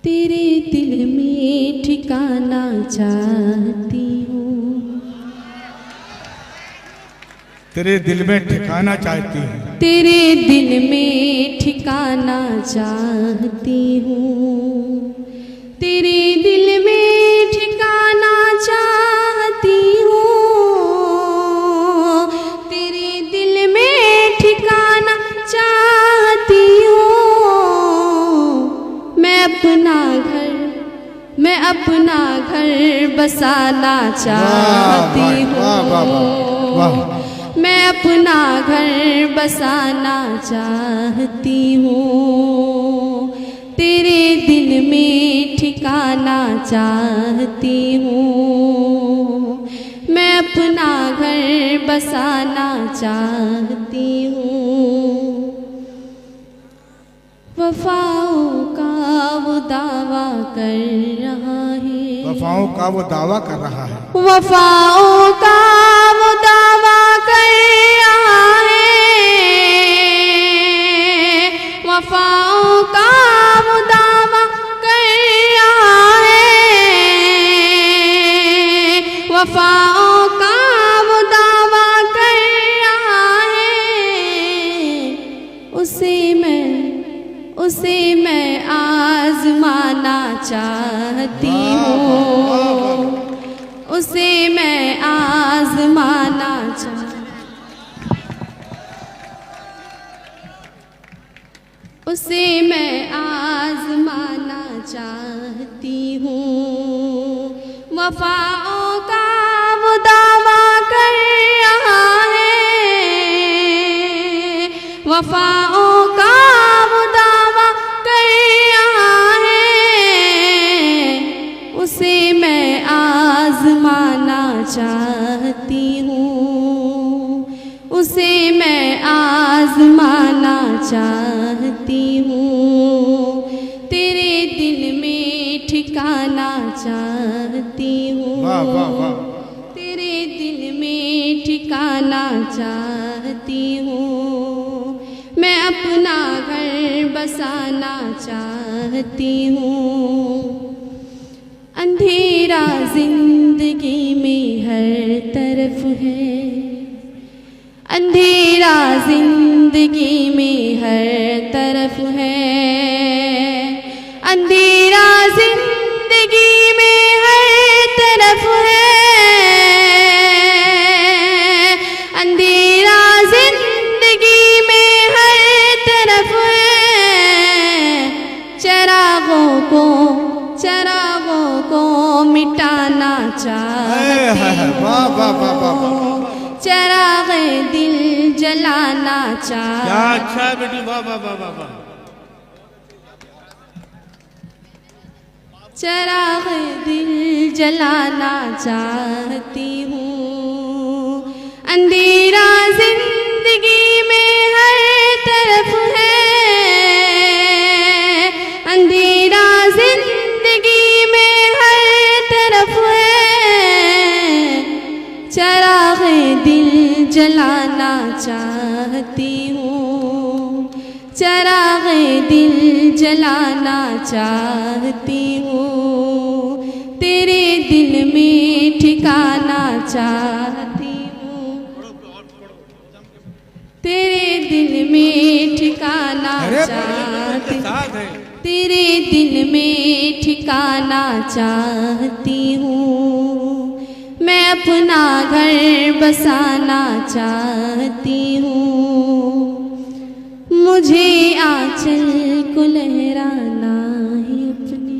तेरे दिल में ठिकाना चाहती हूँ, तेरे दिल में ठिकाना चाहती हूँ, तेरे दिल में ठिकाना चाहती हूँ, तेरे दिल में ठिकाना चाहती हूँ, तेरे दिल में ठिकाना चाहती हूँ। मैं अपना घर बसाना चाहती हूँ, मैं अपना घर बसाना चाहती हूँ, तेरे दिल में ठिकाना चाहती हूँ, मैं अपना घर बसाना चाहती हूँ। वफाओं का वो दावा कर रहा है, वफाओं का वो दावा कर रहा है, वफाओं का वो दावा कर रहा है, वफाओं का वो दावा कर रहा है, वफाओं का वो दावा कर रहा है। उसे मैं आजमाना चाहती हूँ, उसे मैं आजमाना उसे मैं आजमाना चाहती हूँ। वफाओं का वो दावा कर रहा है, वफाओं का वो दावा कर रहा है, उसे मैं आजमाना चाहती हूँ, उसे मैं आजमाना चाहती हूँ, तेरे दिल में ठिकाना चाहती हूँ, वाह वाह वाह, तेरे दिल में ठिकाना चाहती हूँ, मैं अपना घर बसाना चाहती हूँ। अंधेरा जिंदगी में हर तरफ है, अंधेरा जिंदगी में हर तरफ है, अंधेरा जिंदगी में हर तरफ है, अंधेरा जिंदगी में हर तरफ है। चरागों को मिटाना चाहती हूँ, चरागे दिल जलाना चाहती हूँ। क्या अच्छा है बेटी, वाह वाह वाह वाह, चरागे दिल जलाना चाहती हूँ। अंधेरा जिंदगी में हर तरफ है, अंधेरा जिंदगी में हर तरफ है। चरागे दिल जलाना चाहती हूँ, चरागे दिल जलाना चाहती हूँ, तेरे दिल में ठिकाना चाहती हूँ, तेरे दिल में ठिकाना चाहती हूँ, तेरे दिल में ठिकाना चाहती हूँ, मैं अपना घर बसाना चाहती हूँ। मुझे आंचल को लहराना है अपनी,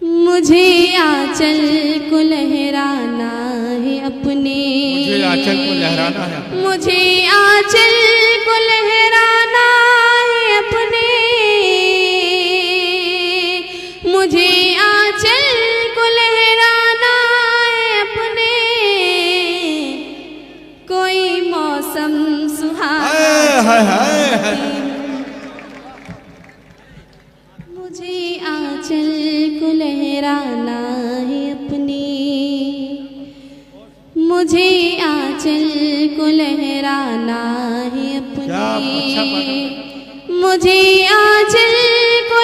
मुझे आंचल को लहराना है अपने, मुझे आंचल को लहराना है, मुझे आंचल को लहराना है अपने, मुझे आंचल को लहराना है अपने। कोई मौसम सुहाना, मुझे आंचल को लहराना है अपनी, मुझे आंचल को लहराना है अपनी, मुझे आंचल को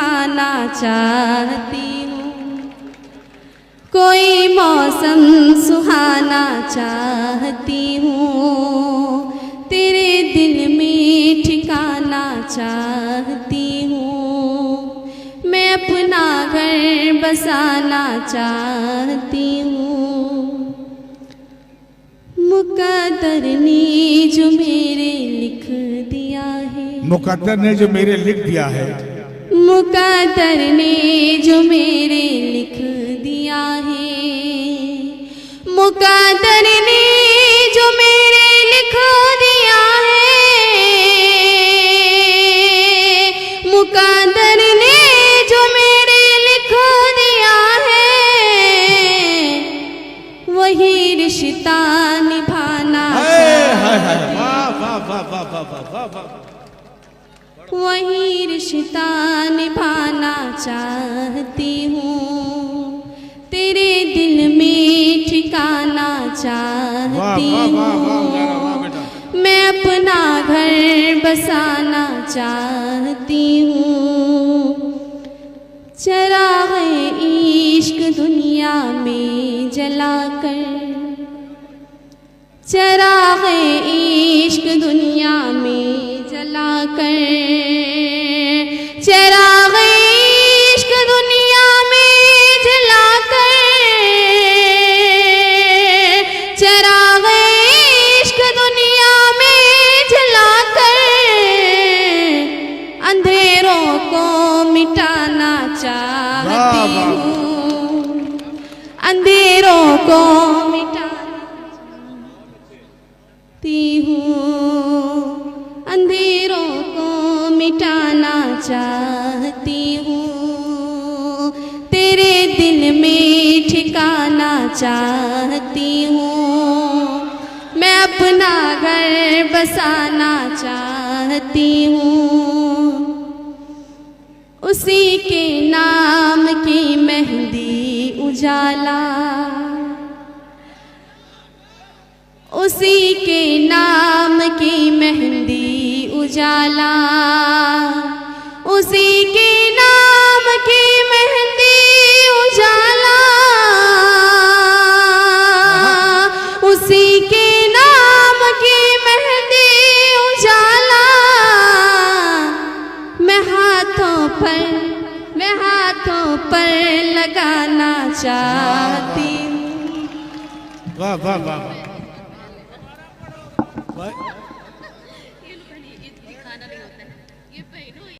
सुहाना चाहती हूँ, कोई मौसम सुहाना चाहती हूँ, तेरे दिल में ठिकाना चाहती हूँ, मैं अपना घर बसाना चाहती हूँ। मुकद्दर ने जो मेरे लिख दिया है, मुकद्दर ने जो मेरे लिख दिया है, मुकद्दर ने जो मेरे लिख दिया है, मुकद्दर ने जो मेरे लिख दिया है, मुकद्दर ने जो मेरे लिख दिया है, वही रिश्ता निभाना चाहती हूँ, वही रिश्ता निभाना चाहती हूँ, तेरे दिल में ठिकाना चाहती हूँ, मैं अपना घर बसाना चाहती हूँ। चराग़े इश्क दुनिया में जलाकर, चराग़े इश्क दुनिया में जलाकर, चराग़े इश्क दुनिया में जलाकर, चराग़े इश्क दुनिया में जलाकर, अंधेरों को मिटाना चाहती हूँ, अंधेरों को मिटाना हूँ, अंधेरों को मिटाना चाहती हूँ, तेरे दिल में ठिकाना चाहती हूँ, मैं अपना घर बसाना चाहती हूँ। उसी के नाम की मेहंदी उजाला, उसी के नाम की मेहंदी उजाला, उसी के नाम की मेहंदी उजाला, उसी के नाम की मेहंदी उजाला, मैं हाथों पर लगाना चाहती हूँ। वाह वाह वाह वाह।